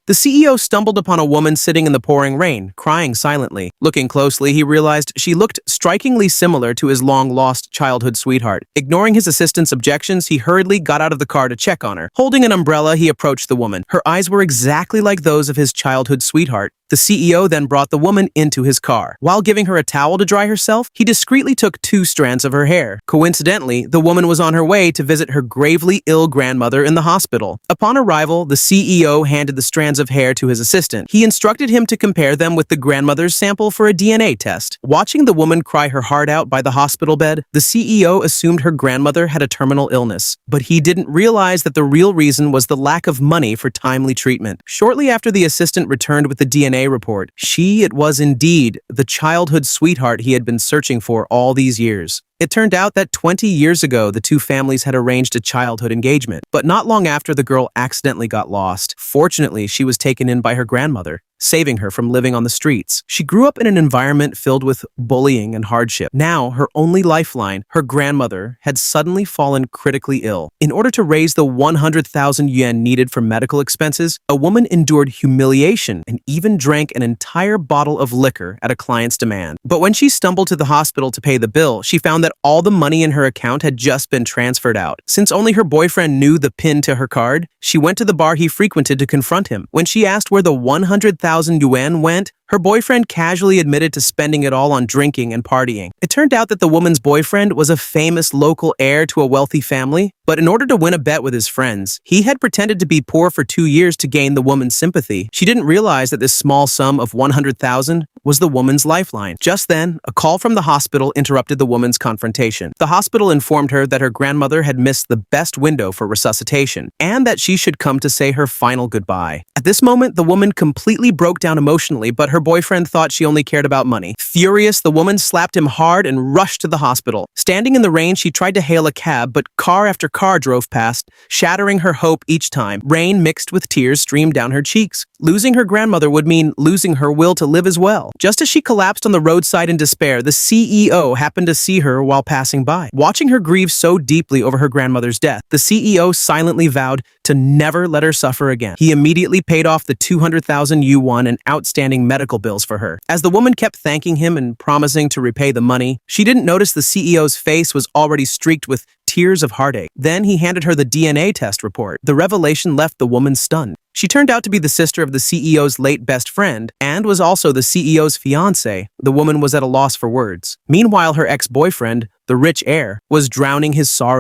The CEO stumbled upon a woman sitting in the pouring rain, crying silently. Looking closely, he realized she looked strikingly similar to his long-lost childhood sweetheart. Ignoring his assistant's objections, he hurriedly got out of the car to check on her. Holding an umbrella, he approached the woman. Her eyes were exactly like those of his childhood sweetheart. The CEO then brought the woman into his car. While giving her a towel to dry herself, he discreetly took 2 strands of her hair. Coincidentally, the woman was on her way to visit her gravely ill grandmother in the hospital. Upon arrival, the CEO handed the strands of hair to his assistant. He instructed him to compare them with the grandmother's sample for a DNA test. Watching the woman cry her heart out by the hospital bed, the CEO assumed her grandmother had a terminal illness. But he didn't realize that the real reason was the lack of money for timely treatment. Shortly after the assistant returned with the DNA report, it was indeed the childhood sweetheart he had been searching for all these years. It turned out that 20 years ago, the 2 families had arranged a childhood engagement, but not long after the girl accidentally got lost. Fortunately, she was taken in by her grandmother, saving her from living on the streets. She grew up in an environment filled with bullying and hardship. Now, her only lifeline, her grandmother, had suddenly fallen critically ill. In order to raise the 100,000 yuan needed for medical expenses, a woman endured humiliation and even drank an entire bottle of liquor at a client's demand. But when she stumbled to the hospital to pay the bill, she found that all the money in her account had just been transferred out. Since only her boyfriend knew the PIN to her card, she went to the bar he frequented to confront him. When she asked where the 100,000 yuan went, her boyfriend casually admitted to spending it all on drinking and partying. It turned out that the woman's boyfriend was a famous local heir to a wealthy family, but in order to win a bet with his friends, he had pretended to be poor for 2 years to gain the woman's sympathy. She didn't realize that this small sum of 100,000 was the woman's lifeline. Just then, a call from the hospital interrupted the woman's confrontation. The hospital informed her that her grandmother had missed the best window for resuscitation, and that she should come to say her final goodbye. At this moment, the woman completely broke down emotionally, but her boyfriend thought she only cared about money. Furious, the woman slapped him hard and rushed to the hospital. Standing in the rain, she tried to hail a cab, but car after car drove past, shattering her hope each time. Rain mixed with tears streamed down her cheeks. Losing her grandmother would mean losing her will to live as well. Just as she collapsed on the roadside in despair, the CEO happened to see her while passing by. Watching her grieve so deeply over her grandmother's death, the CEO silently vowed to never let her suffer again. He immediately paid off the 200,000 yuan in outstanding medical bills for her. As the woman kept thanking him and promising to repay the money, she didn't notice the CEO's face was already streaked with tears of heartache. Then he handed her the DNA test report. The revelation left the woman stunned. She turned out to be the sister of the CEO's late best friend and was also the CEO's fiancé. The woman was at a loss for words. Meanwhile, her ex-boyfriend, the rich heir, was drowning his sorrow